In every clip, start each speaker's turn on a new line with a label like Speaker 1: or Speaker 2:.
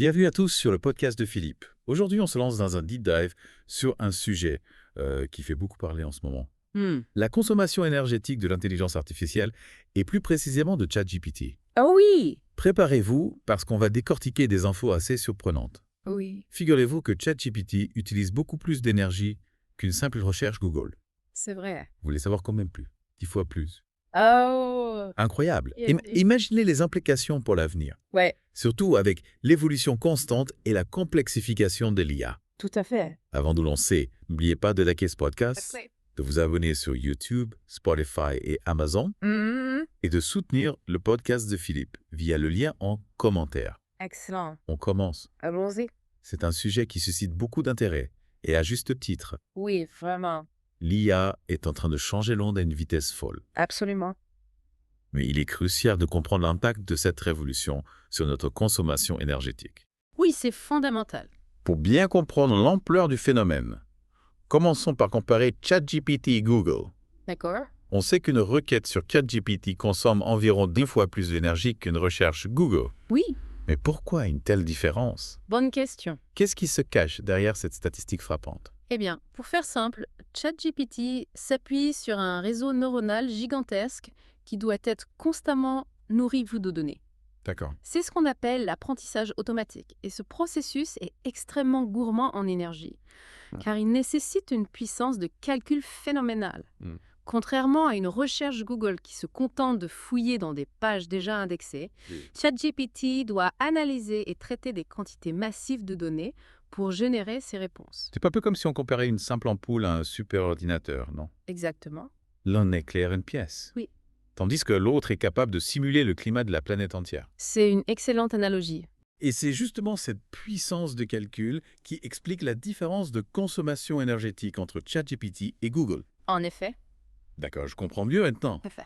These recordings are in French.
Speaker 1: Bienvenue à tous sur le podcast de Philippe. Aujourd'hui, on se lance dans un deep dive sur un sujet qui fait beaucoup parler en ce moment. La consommation énergétique de l'intelligence artificielle et plus précisément de ChatGPT.
Speaker 2: Oh oui!
Speaker 1: Préparez-vous parce qu'on va décortiquer des infos assez surprenantes.
Speaker 2: Oui.
Speaker 1: Figurez-vous que ChatGPT utilise beaucoup plus d'énergie qu'une simple recherche Google.
Speaker 2: C'est vrai.
Speaker 1: Vous voulez savoir combien plus? 10 fois plus.
Speaker 2: Oh!
Speaker 1: Incroyable.
Speaker 2: Et-
Speaker 1: Imaginez les implications pour l'avenir,
Speaker 2: Ouais,
Speaker 1: surtout avec l'évolution constante et la complexification de l'IA.
Speaker 2: tout à fait.
Speaker 1: Avant de lancer, n'oubliez pas de liker ce podcast, de vous abonner sur YouTube, Spotify et Amazon et de soutenir le podcast de Philippe via le lien en commentaire.
Speaker 2: Excellent.
Speaker 1: On commence.
Speaker 2: Allons-y.
Speaker 1: C'est un sujet qui suscite beaucoup d'intérêt et à juste titre.
Speaker 2: Oui, vraiment.
Speaker 1: L'IA est en train de changer le monde à une vitesse folle.
Speaker 2: Absolument.
Speaker 1: Mais il est crucial de comprendre l'impact de cette révolution sur notre consommation énergétique.
Speaker 2: Oui, c'est fondamental.
Speaker 1: Pour bien comprendre l'ampleur du phénomène, commençons par comparer ChatGPT et Google.
Speaker 2: D'accord?
Speaker 1: On sait qu'une requête sur ChatGPT consomme environ 10 fois plus d'énergie qu'une recherche Google.
Speaker 2: Oui,
Speaker 1: Mais pourquoi une telle différence?
Speaker 2: bonne question.
Speaker 1: Qu'est-ce qui se cache derrière cette statistique frappante?
Speaker 2: Eh bien, pour faire simple, ChatGPT s'appuie sur un réseau neuronal gigantesque qui doit être constamment nourri de données.
Speaker 1: D'accord.
Speaker 2: C'est ce qu'on appelle l'apprentissage automatique. Et ce processus est extrêmement gourmand en énergie, car il nécessite une puissance de calcul phénoménale.
Speaker 1: Mm.
Speaker 2: Contrairement à une recherche Google qui se contente de fouiller dans des pages déjà indexées, ChatGPT doit analyser et traiter des quantités massives de données pour générer ses réponses.
Speaker 1: C'est pas un peu comme si on comparait une simple ampoule à un superordinateur, non?
Speaker 2: Exactement.
Speaker 1: L'un éclaire une pièce.
Speaker 2: Oui.
Speaker 1: Tandis que l'autre est capable de simuler le climat de la planète entière.
Speaker 2: C'est une excellente analogie.
Speaker 1: Et c'est justement cette puissance de calcul qui explique la différence de consommation énergétique entre ChatGPT et Google.
Speaker 2: En effet.
Speaker 1: D'accord, je comprends mieux maintenant.
Speaker 2: Parfait.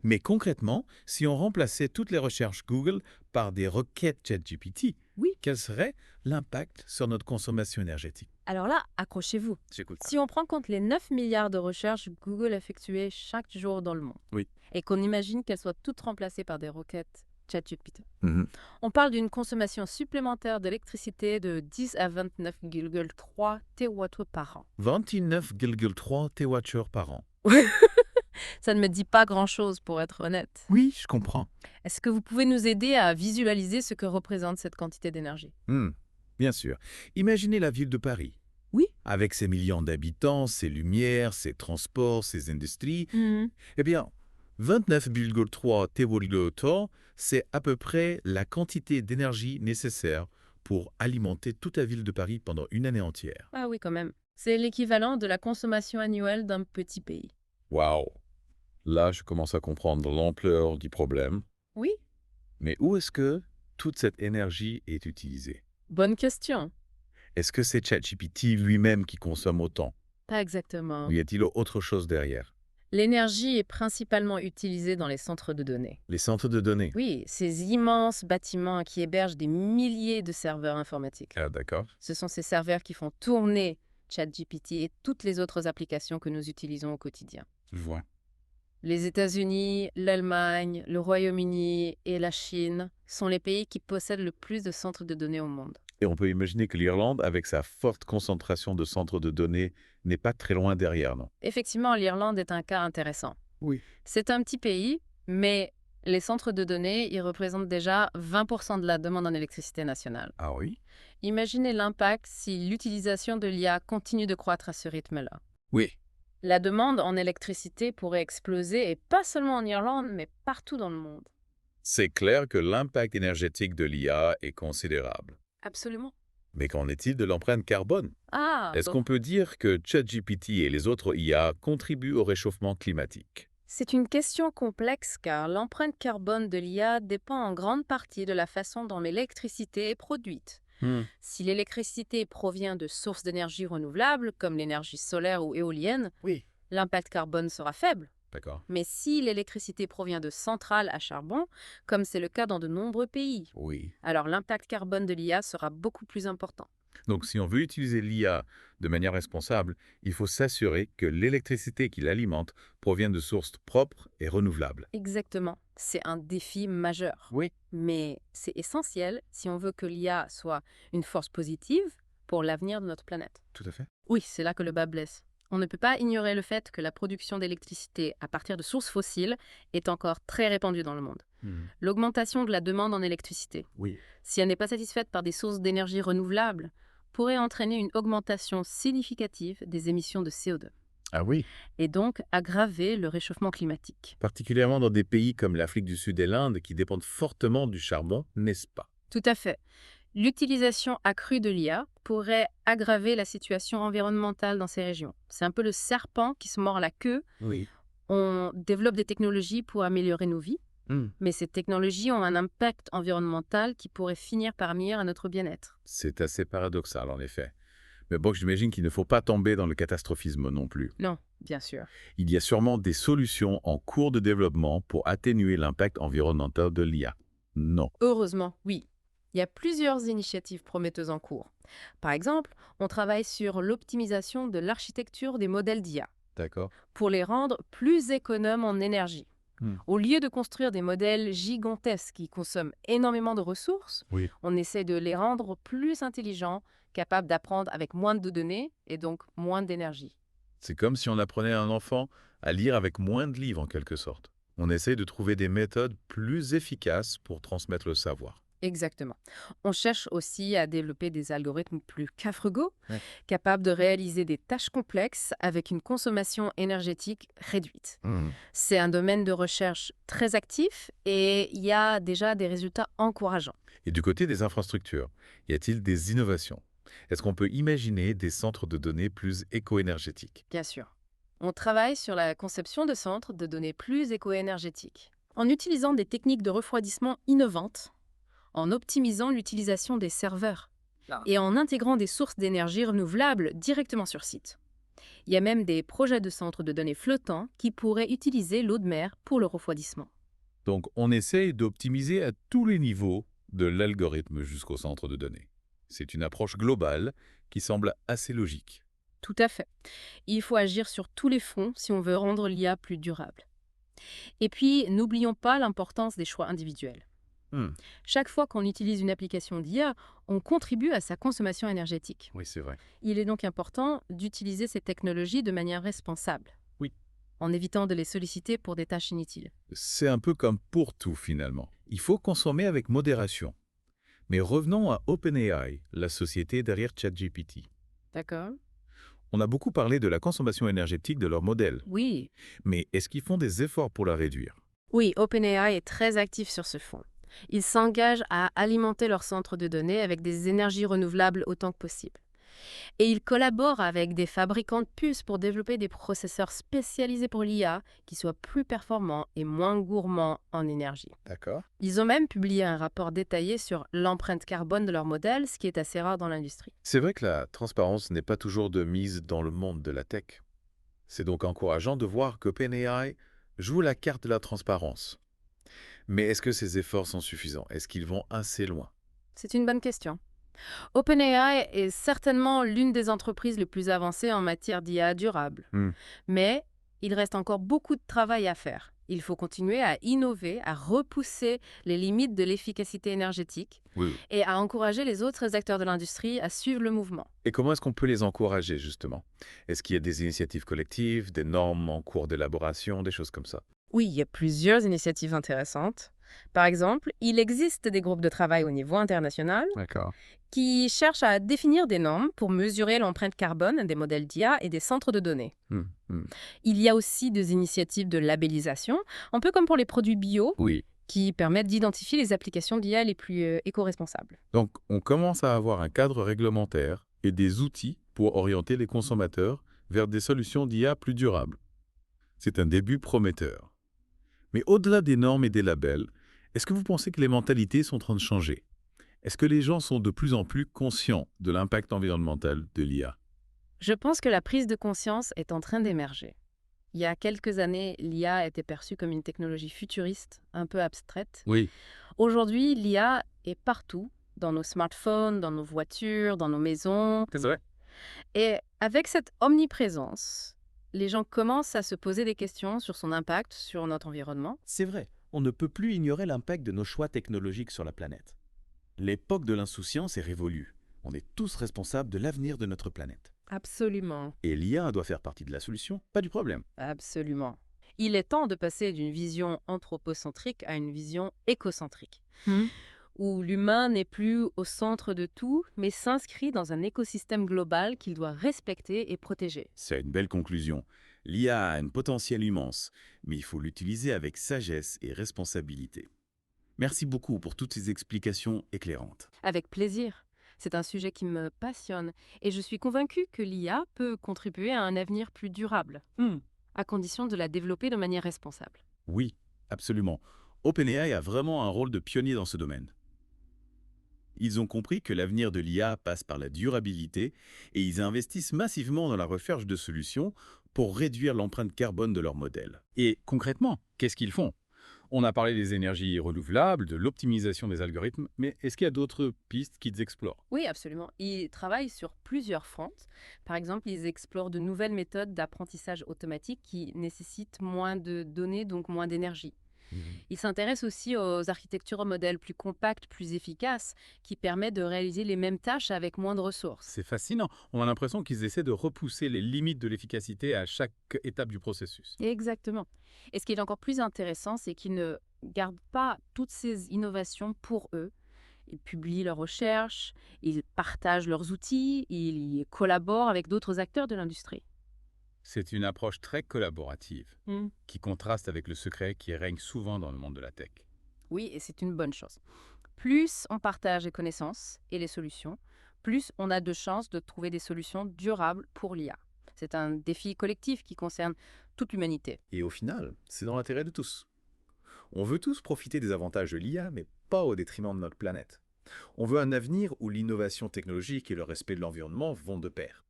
Speaker 1: Mais concrètement, si on remplaçait toutes les recherches Google par des requêtes ChatGPT,
Speaker 2: Oui.
Speaker 1: quel serait l'impact sur notre consommation énergétique?
Speaker 2: Alors là, accrochez-vous.
Speaker 1: J'écoute.
Speaker 2: Si on prend compte les 9 milliards de recherches Google effectuées chaque jour dans le monde,
Speaker 1: Oui.
Speaker 2: et qu'on imagine qu'elles soient toutes remplacées par des requêtes ChatGPT,
Speaker 1: Mhm.
Speaker 2: on parle d'une consommation supplémentaire d'électricité de 10 à 29,3 TWh par an.
Speaker 1: 29,3 TWh par an.
Speaker 2: Ça ne me dit pas grand-chose pour être honnête.
Speaker 1: Oui, je comprends.
Speaker 2: Est-ce que vous pouvez nous aider à visualiser ce que représente cette quantité d'énergie?
Speaker 1: Bien sûr. Imaginez la ville de Paris.
Speaker 2: Oui.
Speaker 1: Avec ses millions d'habitants, ses lumières, ses transports, ses industries, eh bien, 29,3 TWh, c'est à peu près la quantité d'énergie nécessaire pour alimenter toute la ville de Paris pendant une année entière.
Speaker 2: Ah oui, quand même. C'est l'équivalent de la consommation annuelle d'un petit pays.
Speaker 1: Waouh! Là, je commence à comprendre l'ampleur du problème.
Speaker 2: Oui.
Speaker 1: Mais où est-ce que toute cette énergie est utilisée?
Speaker 2: Bonne question.
Speaker 1: Est-ce que c'est ChatGPT lui-même qui consomme autant?
Speaker 2: Pas exactement.
Speaker 1: Ou y a-t-il autre chose derrière?
Speaker 2: L'énergie est principalement utilisée dans les centres de données.
Speaker 1: Les centres de données.
Speaker 2: Oui, ces immenses bâtiments qui hébergent des milliers de serveurs informatiques.
Speaker 1: Ah, d'accord.
Speaker 2: Ce sont ces serveurs qui font tourner ChatGPT et toutes les autres applications que nous utilisons au quotidien.
Speaker 1: Je vois.
Speaker 2: Les États-Unis, l'Allemagne, le Royaume-Uni et la Chine sont les pays qui possèdent le plus de centres de données au monde.
Speaker 1: Et on peut imaginer que l'Irlande, avec sa forte concentration de centres de données, n'est pas très loin derrière, non?
Speaker 2: Effectivement, l'Irlande est un cas intéressant.
Speaker 1: Oui.
Speaker 2: C'est un petit pays, mais les centres de données y représentent déjà 20% de la demande en électricité nationale.
Speaker 1: Ah oui?
Speaker 2: Imaginez l'impact si l'utilisation de l'IA continue de croître à ce rythme-là.
Speaker 1: Oui.
Speaker 2: La demande en électricité pourrait exploser, et pas seulement en Irlande, mais partout dans le monde.
Speaker 1: C'est clair que l'impact énergétique de l'IA est considérable.
Speaker 2: Absolument.
Speaker 1: Mais qu'en est-il de l'empreinte carbone?
Speaker 2: Ah,
Speaker 1: Est-ce
Speaker 2: donc,
Speaker 1: qu'on peut dire que ChatGPT et les autres IA contribuent au réchauffement climatique?
Speaker 2: c'est une question complexe car l'empreinte carbone de l'IA dépend en grande partie de la façon dont l'électricité est produite. Si l'électricité provient de sources d'énergie renouvelables, comme l'énergie solaire ou éolienne,
Speaker 1: Oui.
Speaker 2: l'impact carbone sera faible.
Speaker 1: D'accord.
Speaker 2: Mais si l'électricité provient de centrales à charbon, comme c'est le cas dans de nombreux pays,
Speaker 1: Oui.
Speaker 2: alors l'impact carbone de l'IA sera beaucoup plus important.
Speaker 1: Donc, si on veut utiliser l'IA de manière responsable, il faut s'assurer que l'électricité qui l'alimente provient de sources propres et renouvelables.
Speaker 2: Exactement. C'est un défi majeur.
Speaker 1: Oui.
Speaker 2: Mais c'est essentiel si on veut que l'IA soit une force positive pour l'avenir de notre planète.
Speaker 1: Tout à fait.
Speaker 2: Oui, c'est là que le bas blesse. On ne peut pas ignorer le fait que la production d'électricité à partir de sources fossiles est encore très répandue dans le monde. L'augmentation de la demande en électricité,
Speaker 1: Oui.
Speaker 2: si elle n'est pas satisfaite par des sources d'énergie renouvelables, pourrait entraîner une augmentation significative des émissions de CO2
Speaker 1: Ah oui.
Speaker 2: et donc aggraver le réchauffement climatique.
Speaker 1: Particulièrement dans des pays comme l'Afrique du Sud et l'Inde qui dépendent fortement du charbon, n'est-ce pas?
Speaker 2: Tout à fait. L'utilisation accrue de l'IA pourrait aggraver la situation environnementale dans ces régions. C'est un peu le serpent qui se mord la queue.
Speaker 1: Oui.
Speaker 2: On développe des technologies pour améliorer nos vies, mais ces technologies ont un impact environnemental qui pourrait finir par nuire à notre bien-être.
Speaker 1: C'est assez paradoxal, en effet. Mais bon, j'imagine qu'il ne faut pas tomber dans le catastrophisme non plus.
Speaker 2: Non, bien sûr.
Speaker 1: Il y a sûrement des solutions en cours de développement pour atténuer l'impact environnemental de l'IA. Non.
Speaker 2: Heureusement, oui. Il y a plusieurs initiatives prometteuses en cours. Par exemple, on travaille sur l'optimisation de l'architecture des modèles d'IA
Speaker 1: D'accord.
Speaker 2: pour les rendre plus économes en énergie. Au lieu de construire des modèles gigantesques qui consomment énormément de ressources,
Speaker 1: Oui.
Speaker 2: on essaie de les rendre plus intelligents, capables d'apprendre avec moins de données et donc moins d'énergie.
Speaker 1: C'est comme si on apprenait à un enfant à lire avec moins de livres, en quelque sorte. On essaye de trouver des méthodes plus efficaces pour transmettre le savoir.
Speaker 2: Exactement. On cherche aussi à développer des algorithmes plus frugaux,
Speaker 1: Ouais.
Speaker 2: capables de réaliser des tâches complexes avec une consommation énergétique réduite. C'est un domaine de recherche très actif et il y a déjà des résultats encourageants.
Speaker 1: Et du côté des infrastructures, y a-t-il des innovations? Est-ce qu'on peut imaginer des centres de données plus éco-énergétiques?
Speaker 2: Bien sûr. On travaille sur la conception de centres de données plus éco-énergétiques. En utilisant des techniques de refroidissement innovantes, en optimisant l'utilisation des serveurs et en intégrant des sources d'énergie renouvelables directement sur site. Il y a même des projets de centres de données flottants qui pourraient utiliser l'eau de mer pour le refroidissement.
Speaker 1: Donc, on essaye d'optimiser à tous les niveaux de l'algorithme jusqu'au centre de données. C'est une approche globale qui semble assez logique.
Speaker 2: Tout à fait. Il faut agir sur tous les fronts si on veut rendre l'IA plus durable. Et puis, n'oublions pas l'importance des choix individuels. Chaque fois qu'on utilise une application d'IA, on contribue à sa consommation énergétique.
Speaker 1: Oui, c'est vrai.
Speaker 2: Il est donc important d'utiliser ces technologies de manière responsable.
Speaker 1: Oui.
Speaker 2: En évitant de les solliciter pour des tâches inutiles.
Speaker 1: C'est un peu comme pour tout, finalement. Il faut consommer avec modération. Mais revenons à OpenAI, la société derrière ChatGPT.
Speaker 2: D'accord?
Speaker 1: On a beaucoup parlé de la consommation énergétique de leur modèle.
Speaker 2: Oui.
Speaker 1: Mais est-ce qu'ils font des efforts pour la réduire?
Speaker 2: Oui, OpenAI est très actif sur ce front. Ils s'engagent à alimenter leur centre de données avec des énergies renouvelables autant que possible. Et ils collaborent avec des fabricants de puces pour développer des processeurs spécialisés pour l'IA qui soient plus performants et moins gourmands en énergie.
Speaker 1: D'accord.
Speaker 2: Ils ont même publié un rapport détaillé sur l'empreinte carbone de leur modèle, ce qui est assez rare dans l'industrie.
Speaker 1: C'est vrai que la transparence n'est pas toujours de mise dans le monde de la tech. C'est donc encourageant de voir qu'OpenAI joue la carte de la transparence. Mais est-ce que ces efforts sont suffisants? Est-ce qu'ils vont assez loin?
Speaker 2: C'est une bonne question. OpenAI est certainement l'une des entreprises les plus avancées en matière d'IA durable. Mais il reste encore beaucoup de travail à faire. Il faut continuer à innover, à repousser les limites de l'efficacité énergétique et à encourager les autres acteurs de l'industrie à suivre le mouvement.
Speaker 1: Et comment est-ce qu'on peut les encourager, justement? Est-ce qu'il y a des initiatives collectives, des normes en cours d'élaboration, des choses comme ça?
Speaker 2: Oui, il y a plusieurs initiatives intéressantes. Par exemple, il existe des groupes de travail au niveau international
Speaker 1: D'accord.
Speaker 2: qui cherchent à définir des normes pour mesurer l'empreinte carbone des modèles d'IA et des centres de données. Il y a aussi des initiatives de labellisation, un peu comme pour les produits bio,
Speaker 1: Oui.
Speaker 2: qui permettent d'identifier les applications d'IA les plus éco-responsables.
Speaker 1: Donc, on commence à avoir un cadre réglementaire et des outils pour orienter les consommateurs vers des solutions d'IA plus durables. C'est un début prometteur. Mais au-delà des normes et des labels, est-ce que vous pensez que les mentalités sont en train de changer? Est-ce que les gens sont de plus en plus conscients de l'impact environnemental de l'IA?
Speaker 2: Je pense que la prise de conscience est en train d'émerger. Il y a quelques années, l'IA était perçue comme une technologie futuriste, un peu abstraite.
Speaker 1: Oui.
Speaker 2: Aujourd'hui, l'IA est partout, dans nos smartphones, dans nos voitures, dans nos maisons.
Speaker 1: C'est vrai.
Speaker 2: Et avec cette omniprésence, les gens commencent à se poser des questions sur son impact sur notre environnement.
Speaker 1: C'est vrai.
Speaker 3: on ne peut plus ignorer l'impact de nos choix technologiques sur la planète. L'époque de l'insouciance est révolue. On est tous responsables de l'avenir de notre planète.
Speaker 2: Absolument.
Speaker 3: Et l'IA doit faire partie de la solution, pas du problème.
Speaker 2: Absolument. Il est temps de passer d'une vision anthropocentrique à une vision écocentrique, où l'humain n'est plus au centre de tout, mais s'inscrit dans un écosystème global qu'il doit respecter et protéger.
Speaker 3: C'est une belle conclusion. L'IA a un potentiel immense, mais il faut l'utiliser avec sagesse et responsabilité. Merci beaucoup pour toutes ces explications éclairantes.
Speaker 2: Avec plaisir. C'est un sujet qui me passionne et je suis convaincue que l'IA peut contribuer à un avenir plus durable, à condition de la développer de manière responsable.
Speaker 3: Oui, absolument. OpenAI a vraiment un rôle de pionnier dans ce domaine. Ils ont compris que l'avenir de l'IA passe par la durabilité et ils investissent massivement dans la recherche de solutions pour réduire l'empreinte carbone de leur modèle. Et concrètement, qu'est-ce qu'ils font ? On a parlé des énergies renouvelables, de l'optimisation des algorithmes, mais est-ce qu'il y a d'autres pistes qu'ils explorent ?
Speaker 2: Oui, absolument. Ils travaillent sur plusieurs fronts. Par exemple, ils explorent de nouvelles méthodes d'apprentissage automatique qui nécessitent moins de données, donc moins d'énergie. Ils s'intéressent aussi aux architectures au modèle plus compactes, plus efficaces, qui permettent de réaliser les mêmes tâches avec moins de ressources.
Speaker 3: C'est fascinant. On a l'impression qu'ils essaient de repousser les limites de l'efficacité à chaque étape du processus.
Speaker 2: Exactement. Et ce qui est encore plus intéressant, c'est qu'ils ne gardent pas toutes ces innovations pour eux. Ils publient leurs recherches, ils partagent leurs outils, ils collaborent avec d'autres acteurs de l'industrie.
Speaker 3: C'est une approche très collaborative qui contraste avec le secret qui règne souvent dans le monde de la tech.
Speaker 2: Oui, et c'est une bonne chose. Plus on partage les connaissances et les solutions, plus on a de chances de trouver des solutions durables pour l'IA. C'est un défi collectif qui concerne toute l'humanité.
Speaker 1: Et au final, c'est dans l'intérêt de tous. On veut tous profiter des avantages de l'IA, mais pas au détriment de notre planète. On veut un avenir où l'innovation technologique et le respect de l'environnement vont de pair.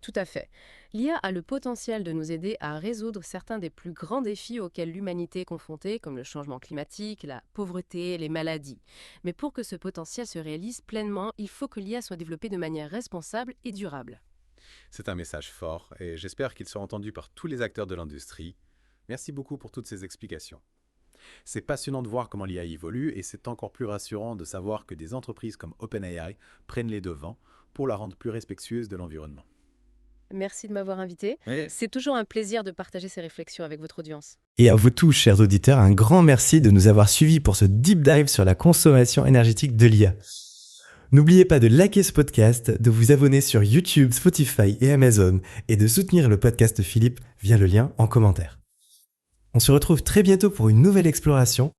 Speaker 2: Tout à fait. L'IA a le potentiel de nous aider à résoudre certains des plus grands défis auxquels l'humanité est confrontée, comme le changement climatique, la pauvreté, les maladies. Mais pour que ce potentiel se réalise pleinement, il faut que l'IA soit développée de manière responsable et durable.
Speaker 1: C'est un message fort et j'espère qu'il sera entendu par tous les acteurs de l'industrie. Merci beaucoup pour toutes ces explications. C'est passionnant de voir comment l'IA évolue et c'est encore plus rassurant de savoir que des entreprises comme OpenAI prennent les devants pour la rendre plus respectueuse de l'environnement.
Speaker 2: Merci de m'avoir invité.
Speaker 1: Oui.
Speaker 2: C'est toujours un plaisir de partager ces réflexions avec votre audience.
Speaker 4: Et à vous tous, chers auditeurs, un grand merci de nous avoir suivis pour ce deep dive sur la consommation énergétique de l'IA. N'oubliez pas de liker ce podcast, de vous abonner sur YouTube, Spotify et Amazon et de soutenir le podcast Philippe via le lien en commentaire. On se retrouve très bientôt pour une nouvelle exploration.